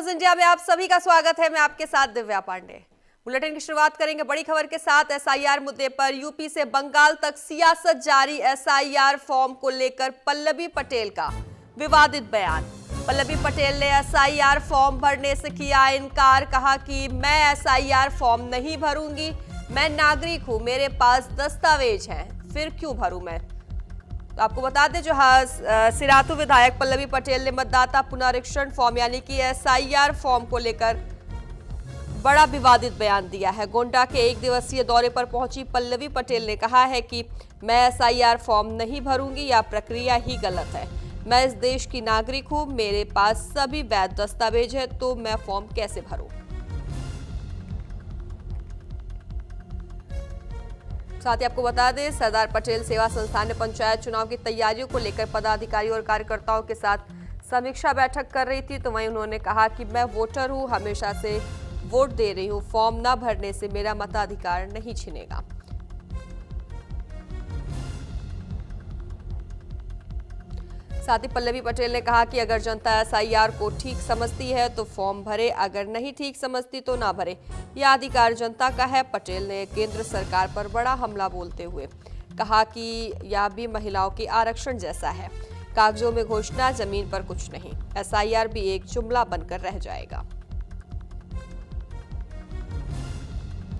News India में आप सभी का स्वागत है। मैं आपके साथ दिव्या पांडे। बुलेटिन की शुरुआत करेंगे बड़ी खबर के साथ। एसआईआर मुद्दे पर यूपी से बंगाल तक सियासत जारी। एसआईआर फॉर्म को लेकर पल्लवी पटेल का विवादित बयान। पल्लवी पटेल ने एसआईआर फॉर्म भरने से किया इनकार। कहा कि मैं एसआईआर फॉर्म नहीं भरूंगी, मैं नागरिक हूं, मेरे पास दस्तावेज हैं, फिर क्यों भरूं मैं। तो आपको बता दें, जो सिराथू विधायक पल्लवी पटेल ने मतदाता पुनरीक्षण फॉर्म यानी कि एसआईआर फॉर्म को लेकर बड़ा विवादित बयान दिया है। गोंडा के एक दिवसीय दौरे पर पहुंची पल्लवी पटेल ने कहा है कि मैं एसआईआर फॉर्म नहीं भरूंगी, यह प्रक्रिया ही गलत है। मैं इस देश की नागरिक हूं, मेरे पास सभी वैध दस्तावेज है, तो मैं फॉर्म कैसे भरूं। साथ ही आपको बता दें, सरदार पटेल सेवा संस्थान ने पंचायत चुनाव की तैयारियों को लेकर पदाधिकारियों और कार्यकर्ताओं के साथ समीक्षा बैठक कर रही थी। तो वहीं उन्होंने कहा कि मैं वोटर हूं, हमेशा से वोट दे रही हूं, फॉर्म न भरने से मेरा मताधिकार नहीं छिनेगा। साथ ही पल्लवी पटेल ने कहा कि अगर जनता एसआईआर को ठीक समझती है तो फॉर्म भरे, अगर नहीं ठीक समझती तो ना भरे, यह अधिकार जनता का है। पटेल ने केंद्र सरकार पर बड़ा हमला बोलते हुए कहा कि यह भी महिलाओं के आरक्षण जैसा है, कागजों में घोषणा, जमीन पर कुछ नहीं। एसआईआर भी एक जुमला बनकर रह जाएगा।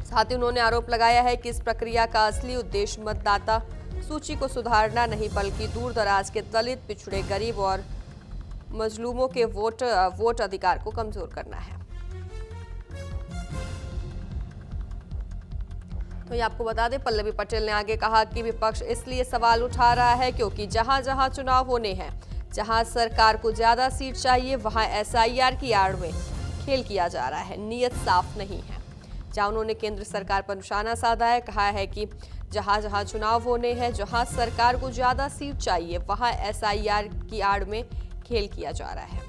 साथ ही उन्होंने आरोप लगाया है कि इस प्रक्रिया का असली उद्देश्य मतदाता सूची को सुधारना नहीं, बल्कि दूर दराज के दलित, पिछड़े, गरीब और मजलूमों के वोट अधिकार को कमजोर करना है। तो ये आपको बता दें, पल्लवी पटेल ने आगे कहा कि विपक्ष इसलिए सवाल उठा रहा है क्योंकि जहां जहां चुनाव होने हैं, जहां सरकार को ज्यादा सीट चाहिए, वहां एसआईआर की आड़ में खेल किया जा रहा है, नीयत साफ नहीं है। जहां उन्होंने केंद्र सरकार पर निशाना साधा है, कहा है कि जहां जहां चुनाव होने हैं, जहां सरकार को ज्यादा सीट चाहिए, वहां एसआईआर की आड़ में खेल किया जा रहा है।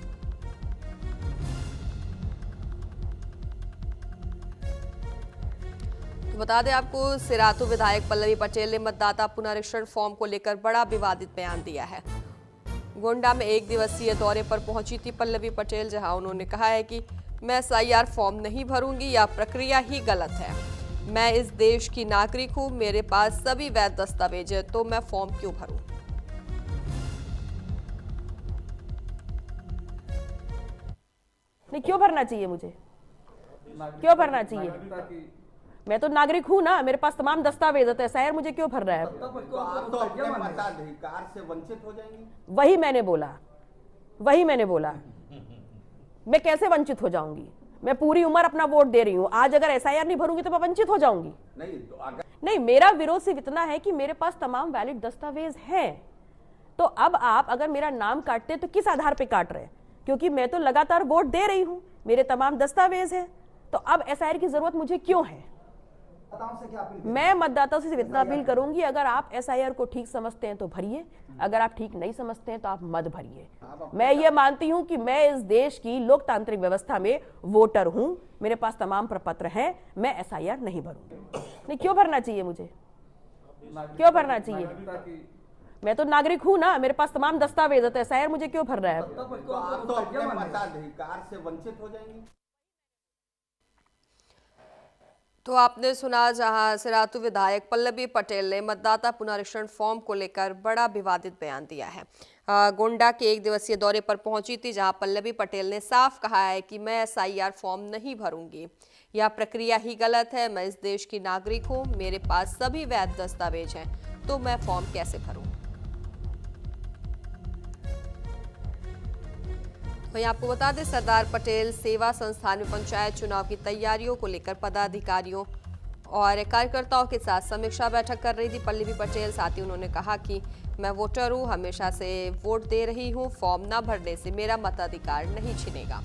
तो बता दें आपको, सिराथू विधायक पल्लवी पटेल ने मतदाता पुनरीक्षण फॉर्म को लेकर बड़ा विवादित बयान दिया है। गोंडा में एक दिवसीय दौरे पर पहुंची थी पल्लवी पटेल, जहां उन्होंने कहा है कि मैं एसआईआर फॉर्म नहीं भरूंगी, यह प्रक्रिया ही गलत है। मैं इस देश की नागरिक हूं, मेरे पास सभी वैध दस्तावेज है, तो मैं फॉर्म क्यों भरूं। नहीं, क्यों भरना चाहिए मुझे, क्यों भरना चाहिए? मैं तो नागरिक हूं ना, मेरे पास तमाम दस्तावेज है, तो एसआईआर मुझे क्यों भर रहा है? तो अपने मताधिकार से वंचित हो जाएंगे। वही मैंने बोला मैं कैसे वंचित हो जाऊंगी? मैं पूरी उम्र अपना वोट दे रही हूँ, आज अगर एसआईआर नहीं भरूंगी तो मैं वंचित हो जाऊंगी? नहीं, मेरा विरोध सिर्फ इतना है कि मेरे पास तमाम वैलिड दस्तावेज हैं। तो अब आप अगर मेरा नाम काटते तो किस आधार पे काट रहे हैं? क्योंकि मैं तो लगातार वोट दे रही हूँ, मेरे तमाम दस्तावेज हैं, तो अब एसआईआर की जरूरत मुझे क्यों है? मैं मतदाताओं से इतना अपील करूंगी, अगर आप एसआईआर को ठीक समझते हैं तो भरिए, अगर आप ठीक नहीं समझते हैं तो आप मत भरिए। मैं ये मानती हूं कि मैं इस देश की लोकतांत्रिक व्यवस्था में वोटर हूं, मेरे पास तमाम प्रपत्र हैं, मैं एसआईआर नहीं भरूंगी। नहीं, क्यों भरना चाहिए मुझे, क्यों भरना चाहिए? मैं तो नागरिक हूं ना, मेरे पास तमाम दस्तावेज है, तो एसआईआर मुझे क्यों भर रहा है? तो अपने मताधिकार से वंचित हो जाएंगे। तो आपने सुना, जहां सिराथू विधायक पल्लवी पटेल ने मतदाता पुनरीक्षण फॉर्म को लेकर बड़ा विवादित बयान दिया है। गोंडा के एक दिवसीय दौरे पर पहुंची थी, जहां पल्लवी पटेल ने साफ कहा है कि मैं एसआईआर फॉर्म नहीं भरूंगी, यह प्रक्रिया ही गलत है। मैं इस देश की नागरिक हूं, मेरे पास सभी वैध दस्तावेज हैं, तो मैं फॉर्म कैसे भरूं। वहीं आपको बता दें, सरदार पटेल सेवा संस्थान में पंचायत चुनाव की तैयारियों को लेकर पदाधिकारियों और कार्यकर्ताओं के साथ समीक्षा बैठक कर रही थी पल्लवी पटेल। साथ ही उन्होंने कहा कि मैं वोटर हूं, हमेशा से वोट दे रही हूं, फॉर्म न भरने से मेरा मताधिकार नहीं छिनेगा।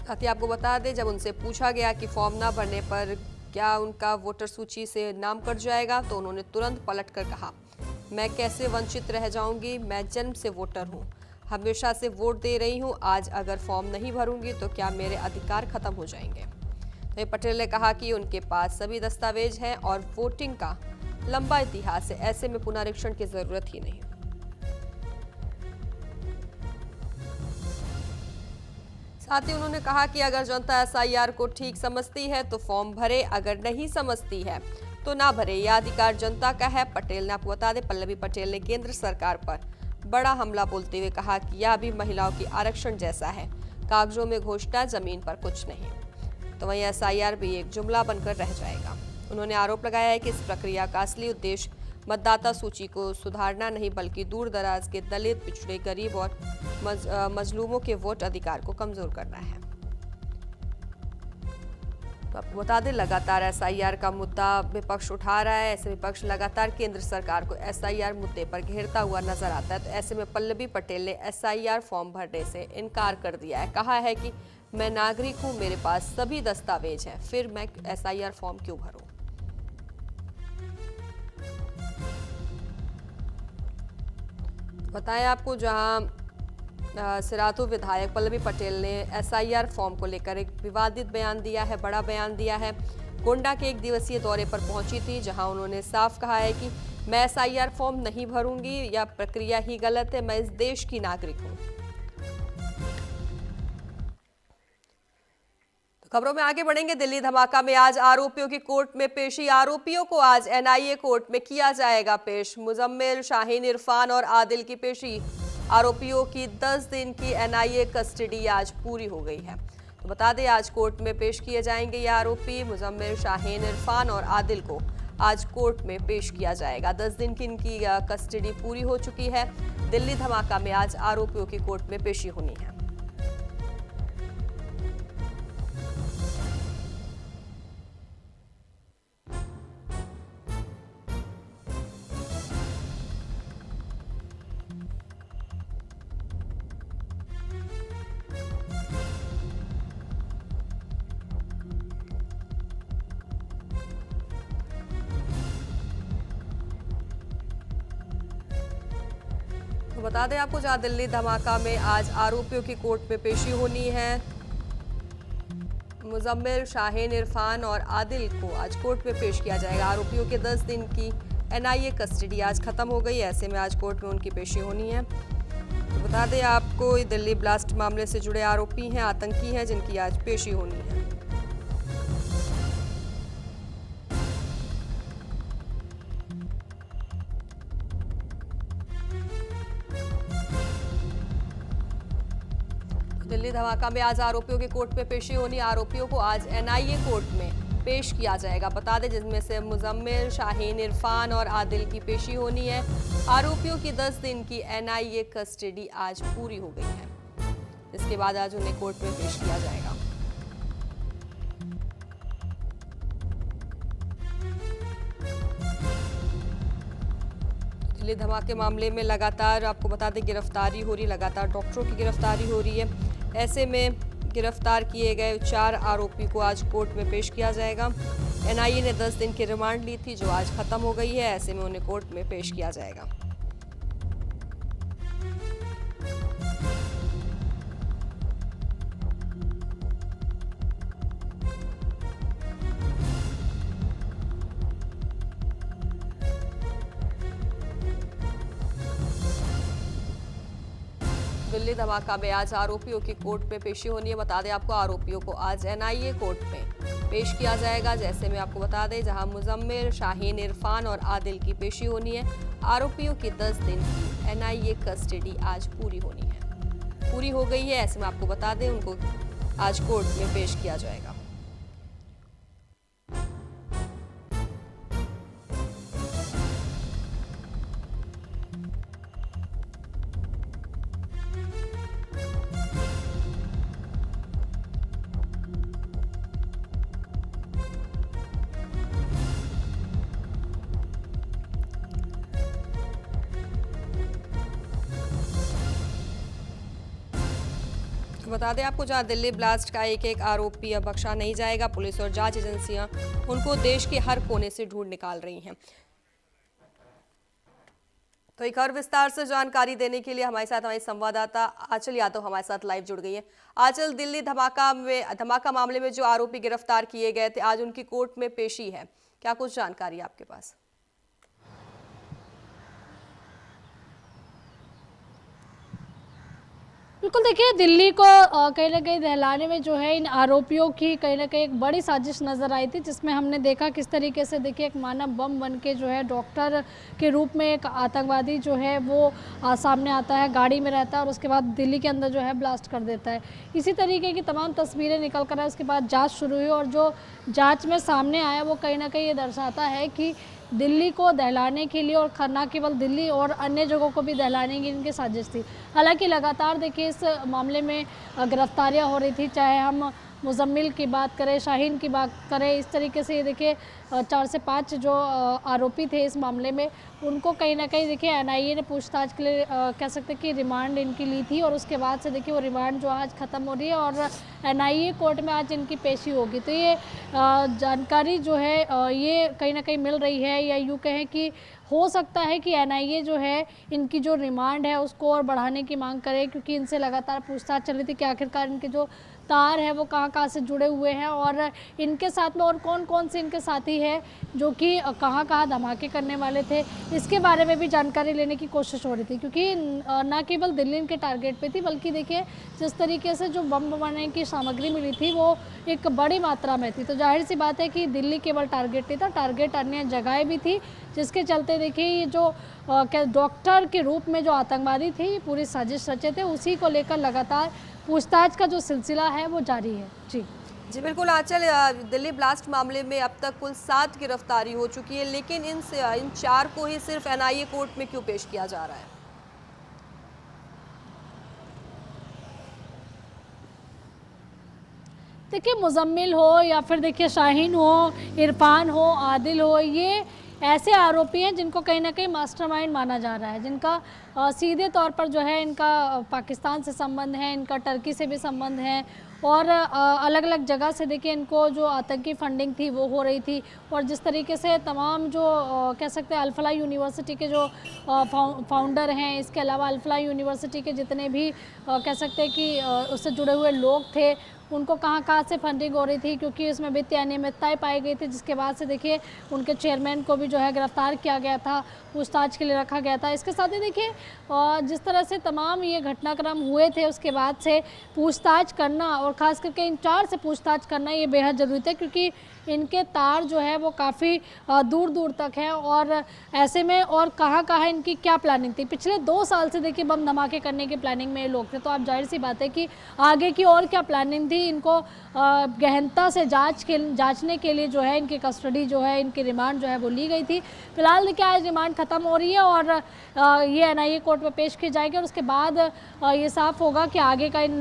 साथ ही आपको बता दें, जब उनसे पूछा गया कि फॉर्म न भरने पर क्या उनका वोटर सूची से नाम कट जाएगा, तो उन्होंने तुरंत पलटकर कहा, मैं कैसे वंचित रह जाऊंगी, मैं जन्म से वोटर हूं, हमेशा से वोट दे रही हूं, आज अगर फॉर्म नहीं भरूंगी तो क्या मेरे अधिकार खत्म हो जाएंगे। तो पटेल ने कहा कि उनके पास सभी दस्तावेज हैं और वोटिंग का लंबा इतिहास है, ऐसे में पुनरीक्षण की जरूरत ही नहीं। साथ ही उन्होंने कहा कि अगर जनता एसआईआर को ठीक समझती है तो फॉर्म भरे, अगर नहीं समझती है तो ना भरे। यह अधिकार जनता का है। पटेल ने, आपको बता दें, पल्लवी पटेल ने केंद्र सरकार पर बड़ा हमला बोलते हुए कहा कि यह भी महिलाओं की आरक्षण जैसा है, कागजों में घोषणा, जमीन पर कुछ नहीं। तो वहीं एसआईआर भी एक जुमला बनकर रह जाएगा। उन्होंने आरोप लगाया है कि इस प्रक्रिया का असली उद्देश्य मतदाता सूची को सुधारना नहीं बल्कि दूर दराज के दलित, पिछड़े, गरीब और मजलूमों के वोट अधिकार को कमजोर करना है। तो आपको बता दें, लगातार एसआईआर का मुद्दा विपक्ष उठा रहा है। ऐसे विपक्ष लगातार केंद्र सरकार को एसआईआर मुद्दे पर घेरता हुआ नजर आता है। तो ऐसे में पल्लवी पटेल ने एसआईआर फॉर्म भरने से इनकार कर दिया है। कहा है कि मैं नागरिक हूं, मेरे पास सभी दस्तावेज हैं, फिर मैं एसआईआर फॉर्म क्यों भरूं। बताया आपको, जहां सिराथू विधायक पल्लवी पटेल ने एसआईआर फॉर्म को लेकर एक विवादित बयान दिया है, बड़ा बयान दिया है। गोंडा के एक दिवसीय दौरे पर पहुंची थी, जहां उन्होंने साफ कहा है कि मैं एसआईआर फॉर्म नहीं भरूंगी, यह प्रक्रिया ही गलत है, मैं इस देश की नागरिक हूं। खबरों में आगे बढ़ेंगे। दिल्ली धमाका में आज आरोपियों की कोर्ट में पेशी। आरोपियों को आज एनआईए कोर्ट में किया जाएगा पेश। मुजम्मिल, शाहीन, इरफान और आदिल की पेशी। आरोपियों की 10 दिन की एनआईए कस्टडी आज पूरी हो गई है। तो बता दें, आज कोर्ट में पेश किए जाएंगे ये आरोपी। मुजम्मिल, शाहीन, इरफान और आदिल को आज कोर्ट में पेश किया जाएगा। 10 दिन की इनकी कस्टडी पूरी हो चुकी है। दिल्ली धमाका में आज आरोपियों की कोर्ट में पेशी होनी है। बता दें आपको, जहां दिल्ली धमाका में आज आरोपियों की कोर्ट में पेशी होनी है। मुजम्मिल, शाहीन, इरफान और आदिल को आज कोर्ट में पेश किया जाएगा। आरोपियों के 10 दिन की एनआईए कस्टडी आज खत्म हो गई। ऐसे में आज कोर्ट में उनकी पेशी होनी है। तो बता दें आपको, दिल्ली ब्लास्ट मामले से जुड़े आरोपी हैं, आतंकी हैं, जिनकी आज पेशी होनी है। दिल्ली धमाका में आज आरोपियों की कोर्ट में पेशी होनी। आरोपियों को आज एनआईए कोर्ट में पेश किया जाएगा। बता दें, जिसमें से मुजम्मिल, शाहीन, इरफान और आदिल की पेशी होनी है। आरोपियों की 10 दिन की एनआईए कस्टडी आज पूरी हो गई है। इसके बाद आज उन्हें कोर्ट में पेश किया जाएगा। दिल्ली धमाके मामले में लगातार, आपको बता दें, गिरफ्तारी हो रही, लगातार डॉक्टरों की गिरफ्तारी हो रही है। ऐसे में गिरफ्तार किए गए 4 आरोपी को आज कोर्ट में पेश किया जाएगा। एनआईए ने 10 दिन की रिमांड ली थी, जो आज खत्म हो गई है। ऐसे में उन्हें कोर्ट में पेश किया जाएगा। दिल्ली धमाका में आज आरोपियों की कोर्ट में पेशी होनी है। बता दें आपको, आरोपियों को आज एनआईए कोर्ट में पेश किया जाएगा। जैसे मैं आपको बता दें, जहां मुजम्मिल, शाहीन, इरफान और आदिल की पेशी होनी है। आरोपियों की 10 दिन की एनआईए कस्टडी आज पूरी होनी है, पूरी हो गई है। ऐसे में आपको बता दें, उनको आज कोर्ट में पेश किया जाएगा। बता दें आपको, जहां दिल्ली ब्लास्ट का एक आरोपी अब बख्शा नहीं जाएगा। पुलिस और जांच एजेंसियां उनको देश के हर कोने से ढूंढ निकाल रही हैं। तो एक और विस्तार से जानकारी देने के लिए हमारे साथ हमारी संवाददाता आंचल यादव हमारे साथ लाइव जुड़ गई है। आंचल, दिल्ली धमाका मामले में जो आरोपी गिरफ्तार किए गए थे, आज उनकी कोर्ट में पेशी है, क्या कुछ जानकारी आपके पास? बिल्कुल, देखिए दिल्ली को कहीं न कहीं दहलाने में जो है इन आरोपियों की कहीं न कहीं एक बड़ी साजिश नज़र आई थी, जिसमें हमने देखा किस तरीके से देखिए एक मानव बम बन के जो है डॉक्टर के रूप में एक आतंकवादी जो है वो सामने आता है, गाड़ी में रहता है और उसके बाद दिल्ली के अंदर जो है ब्लास्ट कर देता है। इसी तरीके की तमाम तस्वीरें निकल कर आए, उसके बाद जाँच शुरू हुई और जो जाँच में सामने आया वो कहीं न कहीं ये दर्शाता है कि दिल्ली को दहलाने के लिए और न केवल दिल्ली और अन्य जगहों को भी दहलाने की इनकी साजिश थी। हालांकि लगातार देखिए इस मामले में गिरफ्तारियां हो रही थी, चाहे हम मुजम्मिल की बात करें, शाहीन की बात करें, इस तरीके से ये देखिए 4 से 5 जो आरोपी थे इस मामले में, उनको कहीं ना कहीं देखिए एनआईए ने पूछताछ के लिए कह सकते हैं कि रिमांड इनकी ली थी और उसके बाद से देखिए वो रिमांड जो आज ख़त्म हो रही है और एनआईए कोर्ट में आज इनकी पेशी होगी। तो ये जानकारी जो है ये कहीं ना कहीं मिल रही है, या यूँ कहें कि हो सकता है कि एनआईए जो है इनकी जो रिमांड है उसको और बढ़ाने की मांग करे, क्योंकि इनसे लगातार पूछताछ चल रही थी कि आखिरकार इनके जो तार है वो कहाँ से जुड़े हुए हैं और इनके साथ में और कौन कौन से इनके साथी हैं जो कि कहाँ धमाके करने वाले थे, इसके बारे में भी जानकारी लेने की कोशिश हो रही थी। क्योंकि न केवल दिल्ली इनके टारगेट पे थी, बल्कि देखिए जिस तरीके से जो बम बनाने की सामग्री मिली थी वो एक बड़ी मात्रा में थी, तो जाहिर सी बात है कि दिल्ली केवल टारगेट नहीं था, टारगेट अन्य जगहें भी थी, जिसके चलते देखिए ये जो डॉक्टर के रूप में जो आतंकवादी थे पूरी साजिश रचे थे, उसी को लेकर लगातार पूछताछ का जो सिलसिला है वो जारी है। जी बिल्कुल आंचल, दिल्ली ब्लास्ट मामले में अब तक कुल 7 गिरफ्तारी हो चुकी है, लेकिन इन 4 को ही सिर्फ एनआईए कोर्ट में क्यों पेश किया जा रहा है? देखिए मुजम्मिल हो या फिर देखिए शाहीन हो, इरफान हो, आदिल हो, ये ऐसे आरोपी हैं जिनको कहीं ना कहीं मास्टरमाइंड माना जा रहा है, जिनका सीधे तौर पर जो है इनका पाकिस्तान से संबंध है, इनका टर्की से भी संबंध है और अलग अलग जगह से देखिए इनको जो आतंकी फंडिंग थी वो हो रही थी। और जिस तरीके से तमाम जो कह सकते हैं अल-फलाह यूनिवर्सिटी के जो फाउंडर हैं, इसके अलावा अल-फलाह यूनिवर्सिटी के जितने भी कह सकते हैं कि उससे जुड़े हुए लोग थे, उनको कहाँ से फंडिंग हो रही थी, क्योंकि इसमें वित्तीय अनियमितताएं पाई गई थी, जिसके बाद से देखिए उनके चेयरमैन को भी जो है गिरफ्तार किया गया था, पूछताछ के लिए रखा गया था। इसके साथ ही देखिए जिस तरह से तमाम ये घटनाक्रम हुए थे उसके बाद से पूछताछ करना और ख़ास करके इन 4 से पूछताछ करना ये बेहद ज़रूरी था, क्योंकि इनके तार जो है वो काफ़ी दूर दूर तक हैं और ऐसे में और कहाँ इनकी क्या प्लानिंग थी। पिछले 2 साल से देखिए बम धमाके करने की प्लानिंग में ये लोग थे, तो आप जाहिर सी बात है कि आगे की और क्या प्लानिंग थी, इनको गहनता से जांचने के लिए जो है इनकी कस्टडी जो है, इनकी रिमांड जो है वो ली गई थी। फिलहाल देखिए आज रिमांड ख़त्म हो रही है और ये एनआईए कोर्ट में पेश की जाएगी और उसके बाद ये साफ़ होगा कि आगे का इन